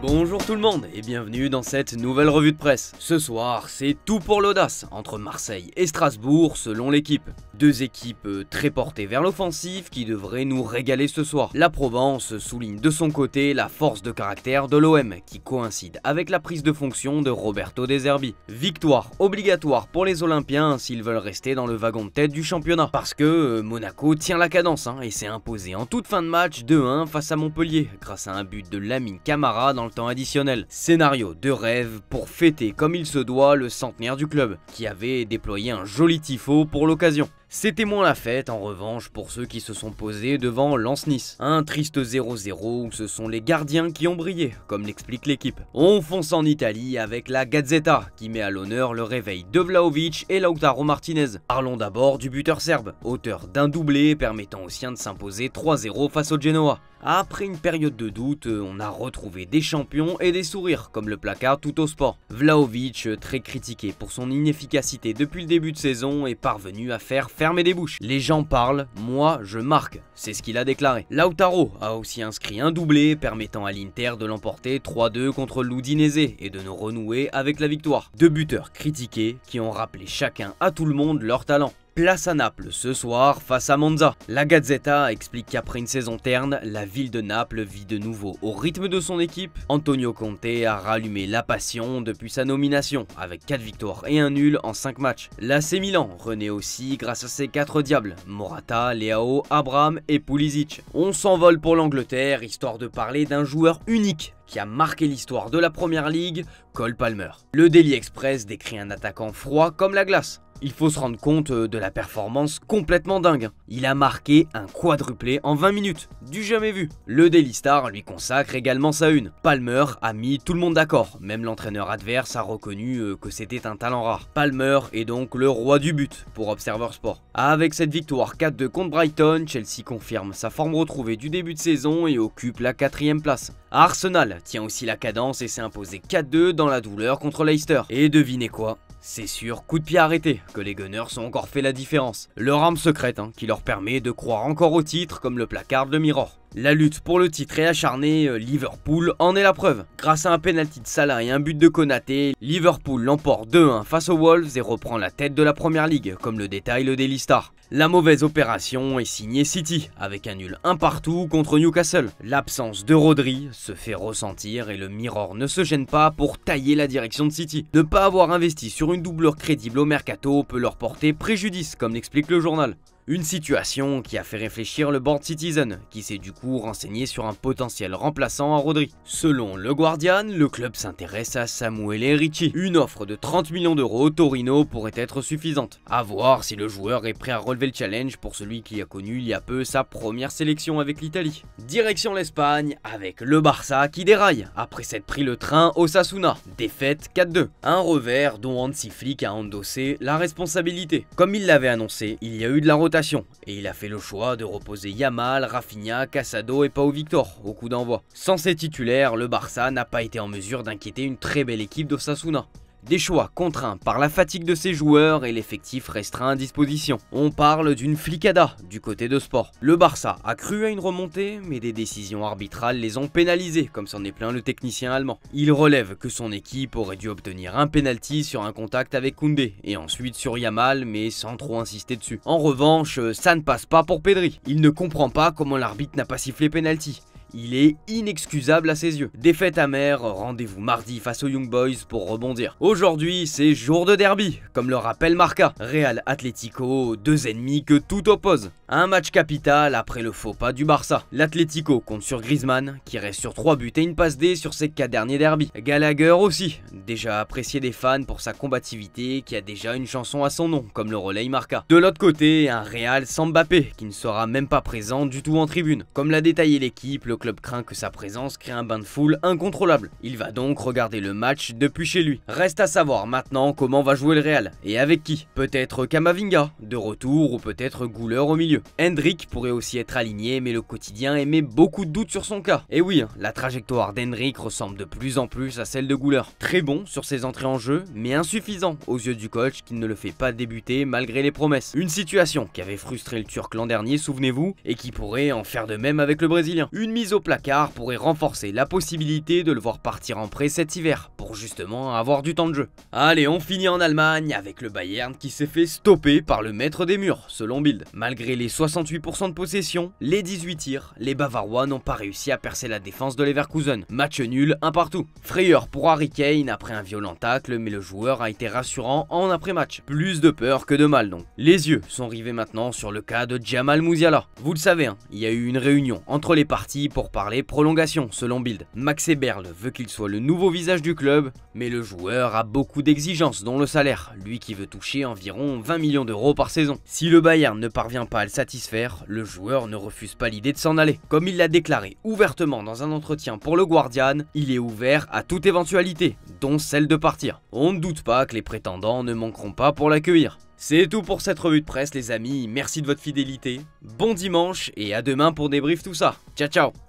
Bonjour tout le monde et bienvenue dans cette nouvelle revue de presse. Ce soir, c'est tout pour l'audace entre Marseille et Strasbourg selon l'équipe. Deux équipes très portées vers l'offensive qui devraient nous régaler ce soir. La Provence souligne de son côté la force de caractère de l'OM qui coïncide avec la prise de fonction de Roberto De Zerbi. Victoire obligatoire pour les Olympiens s'ils veulent rester dans le wagon de tête du championnat. Parce que Monaco tient la cadence et s'est imposé en toute fin de match 2-1 face à Montpellier grâce à un but de Lamine Camara dans le temps additionnel. Scénario de rêve pour fêter comme il se doit le centenaire du club qui avait déployé un joli tifo pour l'occasion. C'était moins la fête en revanche pour ceux qui se sont posés devant Lens-Nice. Un triste 0-0 où ce sont les gardiens qui ont brillé, comme l'explique l'équipe. On fonce en Italie avec la Gazzetta qui met à l'honneur le réveil de Vlahovic et Lautaro Martinez. Parlons d'abord du buteur serbe, auteur d'un doublé permettant aux siens de s'imposer 3-0 face au Genoa. Après une période de doute, on a retrouvé des champions et des sourires, comme le placard tout au sport. Vlahovic, très critiqué pour son inefficacité depuis le début de saison, est parvenu à faire fermer des bouches. Les gens parlent, moi je marque, c'est ce qu'il a déclaré. Lautaro a aussi inscrit un doublé permettant à l'Inter de l'emporter 3-2 contre l'Udinese et de nous renouer avec la victoire. Deux buteurs critiqués qui ont rappelé chacun à tout le monde leur talent. Place à Naples ce soir face à Monza. La Gazzetta explique qu'après une saison terne, la ville de Naples vit de nouveau au rythme de son équipe. Antonio Conte a rallumé la passion depuis sa nomination avec 4 victoires et un nul en 5 matchs. L'AC Milan renaît aussi grâce à ses 4 diables, Morata, Leao, Abraham et Pulisic. On s'envole pour l'Angleterre histoire de parler d'un joueur unique qui a marqué l'histoire de la Première Ligue, Cole Palmer. Le Daily Express décrit un attaquant froid comme la glace. Il faut se rendre compte de la performance complètement dingue. Il a marqué un quadruplé en 20 minutes, du jamais vu. Le Daily Star lui consacre également sa une. Palmer a mis tout le monde d'accord, même l'entraîneur adverse a reconnu que c'était un talent rare. Palmer est donc le roi du but pour Observer Sport. Avec cette victoire 4-2 contre Brighton, Chelsea confirme sa forme retrouvée du début de saison et occupe la 4e place. Arsenal tient aussi la cadence et s'est imposé 4-2 dans la douleur contre Leicester. Et devinez quoi ? C'est sur coup de pied arrêté que les Gunners ont encore fait la différence. Leur arme secrète qui leur permet de croire encore au titre comme le placard de Mirror. La lutte pour le titre est acharnée, Liverpool en est la preuve. Grâce à un penalty de Salah et un but de Konaté, Liverpool l'emporte 2-1 face aux Wolves et reprend la tête de la Première Ligue, comme le détaille le Daily Star. La mauvaise opération est signée City, avec un nul 1 partout contre Newcastle. L'absence de Rodri se fait ressentir et le Mirror ne se gêne pas pour tailler la direction de City. Ne pas avoir investi sur une doublure crédible au mercato peut leur porter préjudice, comme l'explique le journal. Une situation qui a fait réfléchir le Board Citizen, qui s'est du coup renseigné sur un potentiel remplaçant à Rodri. Selon le Guardian, le club s'intéresse à Samuele Ricci. Une offre de 30 millions d'euros au Torino pourrait être suffisante. À voir si le joueur est prêt à relever le challenge pour celui qui a connu il y a peu sa première sélection avec l'Italie. Direction l'Espagne avec le Barça qui déraille après s'être pris le train au Osasuna. Défaite 4-2. Un revers dont Hansi Flick a endossé la responsabilité. Comme il l'avait annoncé, il y a eu de la rotation. Et il a fait le choix de reposer Yamal, Rafinha, Casado et Pau Victor au coup d'envoi. Sans ces titulaires, le Barça n'a pas été en mesure d'inquiéter une très belle équipe d'Osasuna. Des choix contraints par la fatigue de ses joueurs et l'effectif restreint à disposition. On parle d'une flicada du côté de Sport. Le Barça a cru à une remontée, mais des décisions arbitrales les ont pénalisés, comme s'en est plaint le technicien allemand. Il relève que son équipe aurait dû obtenir un penalty sur un contact avec Koundé, et ensuite sur Yamal, mais sans trop insister dessus. En revanche, ça ne passe pas pour Pedri. Il ne comprend pas comment l'arbitre n'a pas sifflé penalty. Il est inexcusable à ses yeux. Défaite amère, rendez-vous mardi face aux Young Boys pour rebondir. Aujourd'hui, c'est jour de derby, comme le rappelle Marca. Real Atlético, deux ennemis que tout oppose. Un match capital après le faux pas du Barça. L'Atlético compte sur Griezmann, qui reste sur 3 buts et une passe D sur ses 4 derniers derbys. Gallagher aussi, déjà apprécié des fans pour sa combativité, qui a déjà une chanson à son nom, comme le relaye Marca. De l'autre côté, un Real sans Mbappé, qui ne sera même pas présent du tout en tribune. Comme l'a détaillé l'équipe, le club craint que sa présence crée un bain de foule incontrôlable. Il va donc regarder le match depuis chez lui. Reste à savoir maintenant comment va jouer le Real, et avec qui. Peut-être Camavinga, de retour, ou peut-être Güler au milieu. Hendrick pourrait aussi être aligné, mais le quotidien émet beaucoup de doutes sur son cas. Et oui, la trajectoire d'Hendrick ressemble de plus en plus à celle de Güler. Très bon sur ses entrées en jeu, mais insuffisant aux yeux du coach qui ne le fait pas débuter malgré les promesses. Une situation qui avait frustré le Turc l'an dernier, souvenez-vous, et qui pourrait en faire de même avec le Brésilien. Une mise mise au placard pourrait renforcer la possibilité de le voir partir en prêt cet hiver, pour justement avoir du temps de jeu. Allez, on finit en Allemagne avec le Bayern qui s'est fait stopper par le maître des murs, selon Bild. Malgré les 68% de possession, les 18 tirs, les Bavarois n'ont pas réussi à percer la défense de Leverkusen. Match nul, un partout. Frayeur pour Harry Kane après un violent tacle, mais le joueur a été rassurant en après-match. Plus de peur que de mal donc. Les yeux sont rivés maintenant sur le cas de Jamal Musiala. Vous le savez, hein, il y a eu une réunion entre les parties pour parler prolongation, selon Bild. Max Eberl veut qu'il soit le nouveau visage du club, mais le joueur a beaucoup d'exigences, dont le salaire, lui qui veut toucher environ 20 millions d'euros par saison. Si le Bayern ne parvient pas à le satisfaire, le joueur ne refuse pas l'idée de s'en aller. Comme il l'a déclaré ouvertement dans un entretien pour le Guardian, il est ouvert à toute éventualité, dont celle de partir. On ne doute pas que les prétendants ne manqueront pas pour l'accueillir. C'est tout pour cette revue de presse les amis, merci de votre fidélité, bon dimanche et à demain pour débrief tout ça. Ciao ciao.